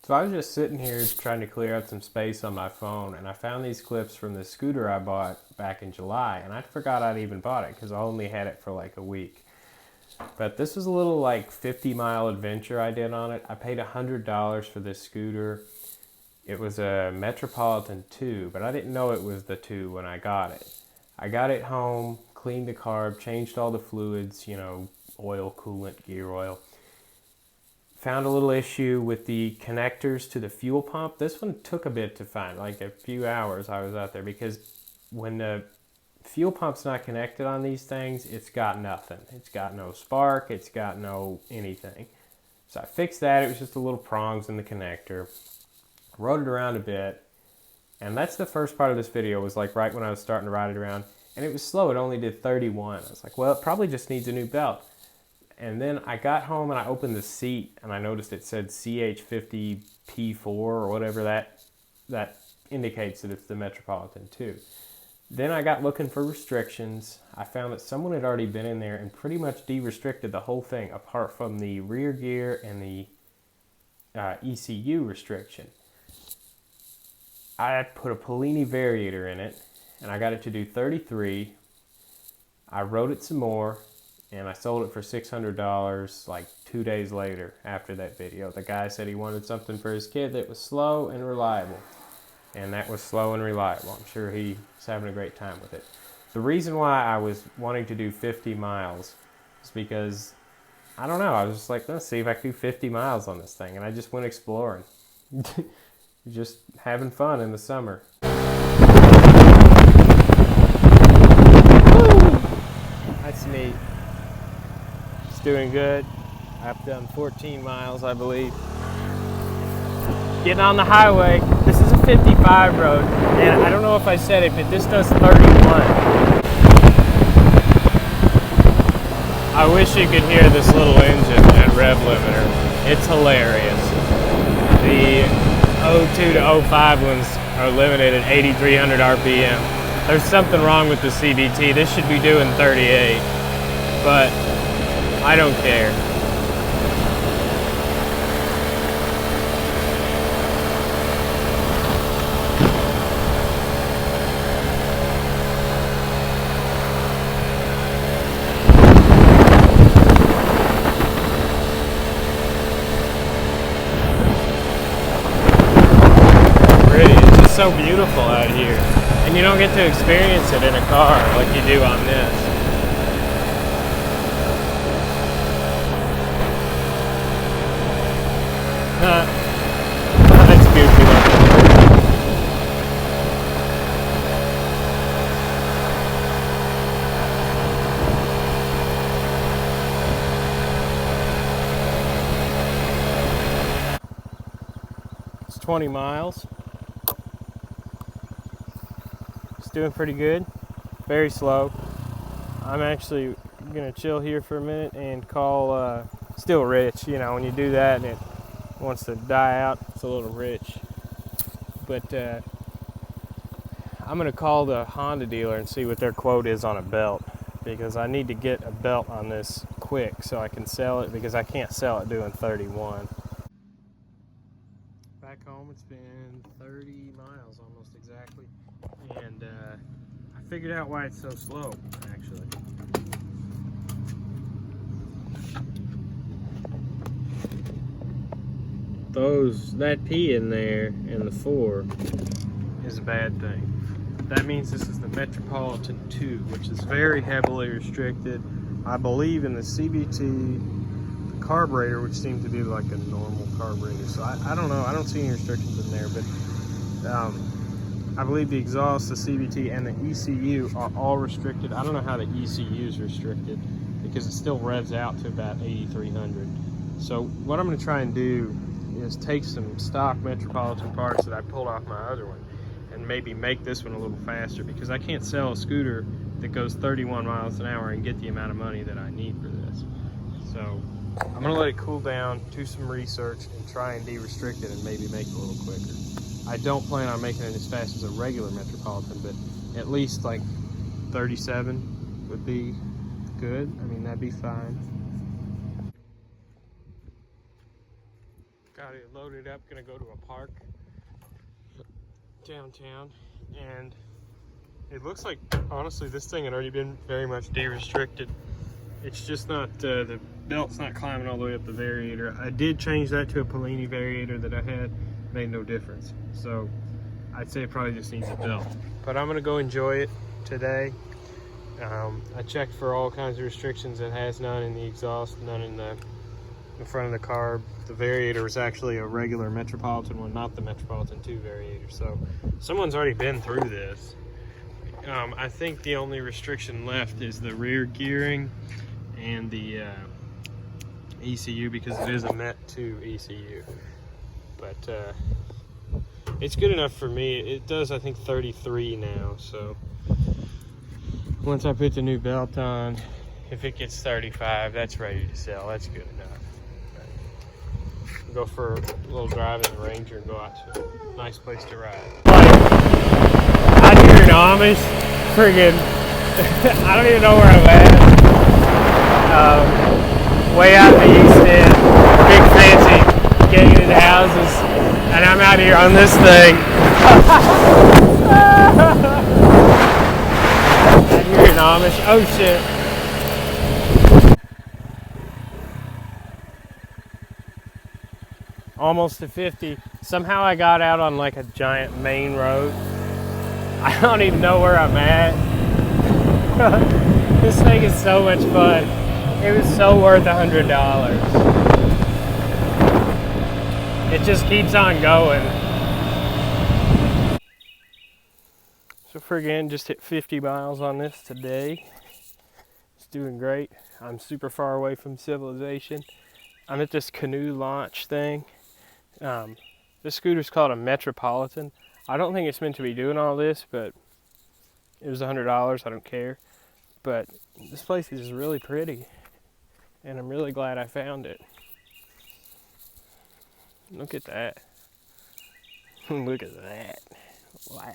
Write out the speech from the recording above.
So I was just sitting here trying to clear out some space on my phone, and I found these clips from the scooter I bought back in July, and I forgot I'd even bought it because I only had it for like a week. But this was a little like 50-mile adventure I did on it. I paid $100 for this scooter. It was a Metropolitan 2, but I didn't know it was the 2 when I got it. I got it home, cleaned the carb, changed all the fluids, oil, coolant, gear oil. Found a little issue with the connectors to the fuel pump. This one took a bit to find, like a few hours I was out there, because when the fuel pump's not connected on these things, it's got nothing. It's got no spark, it's got no anything. So I fixed that. It was just a little prongs in the connector. Rode it around a bit, and that's the first part of this video, was like right when I was starting to ride it around, and it was slow. It only did 31. I was like, well, it probably just needs a new belt. And then I got home and I opened the seat and I noticed it said CH50P4 or whatever that indicates that it's the Metropolitan 2. Then I got looking for restrictions. I found that someone had already been in there and pretty much de-restricted the whole thing apart from the rear gear and the ECU restriction. I put a Polini variator in it and I got it to do 33. I rode it some more, and I sold it for $600 like 2 days later after that video. The guy said he wanted something for his kid that was slow and reliable. And that was slow and reliable. I'm sure he's having a great time with it. The reason why I was wanting to do 50 miles is because, I don't know, I was just like, let's see if I can do 50 miles on this thing. And I just went exploring. Just having fun in the summer. That's neat. Doing good. I've done 14 miles, I believe. Getting on the highway. This is a 55 road, and I don't know if I said it, but this does 31. I wish you could hear this little engine at rev limiter. It's hilarious. The 02 to 05 ones are limited at 8,300 RPM. There's something wrong with the CVT. This should be doing 38, but I don't care. Pretty. It's just so beautiful out here. And you don't get to experience it in a car like you do on this. That's goofy looking. It's 20 miles. It's doing pretty good. Very slow. I'm actually gonna chill here for a minute and call still rich. When you do that and it wants to die out, it's a little rich. But I'm gonna call the Honda dealer and see what their quote is on a belt, because I need to get a belt on this quick so I can sell it, because I can't sell it doing 31. Back home, it's been 30 miles almost exactly, and I figured out why it's so slow, actually. That P in there in the 4 is a bad thing. That means this is the Metropolitan 2, which is very heavily restricted. I believe in the CVT, the carburetor, which seems to be like a normal carburetor. So I don't know, I don't see any restrictions in there, but I believe the exhaust, the CVT, and the ECU are all restricted. I don't know how the ECU is restricted, because it still revs out to about 8,300. So what I'm going to try and do is take some stock Metropolitan parts that I pulled off my other one and maybe make this one a little faster, because I can't sell a scooter that goes 31 miles an hour and get the amount of money that I need for this. So I'm gonna let it cool down, do some research, and try and de-restrict it and maybe make it a little quicker. I don't plan on making it as fast as a regular Metropolitan, but at least like 37 would be good. I mean, that'd be fine. Got it loaded up, gonna go to a park downtown, and it looks like, honestly, this thing had already been very much de-restricted. It's just not, the belt's not climbing all the way up the variator. I did change that to a Polini variator that I had, made no difference. So I'd say it probably just needs a belt. But I'm gonna go enjoy it today. I checked for all kinds of restrictions. It has none in the exhaust, none in the front of the carb. The variator was actually a regular Metropolitan one, not the Metropolitan 2 variator. So someone's already been through this. I think the only restriction left is the rear gearing and the ECU, because it is a Met 2 ECU. But it's good enough for me. It does, I think, 33 now. So once I put the new belt on, if it gets 35, that's ready to sell. That's good enough. But go for a little drive in the Ranger and go out to a nice place to ride. Out here in Amish, friggin', I don't even know where I'm at. Way out in the East End, big fancy gated houses, and I'm out here on this thing. Out here in Amish, oh shit. Almost to 50. Somehow I got out on like a giant main road. I don't even know where I'm at. This thing is so much fun. It was so worth $100. It just keeps on going. So friggin' just hit 50 miles on this today. It's doing great. I'm super far away from civilization. I'm at this canoe launch thing. This scooter's called a Metropolitan. I don't think it's meant to be doing all this, but it was $100. I don't care. But this place is really pretty, and I'm really glad I found it. Look at that. Look at that. Wow.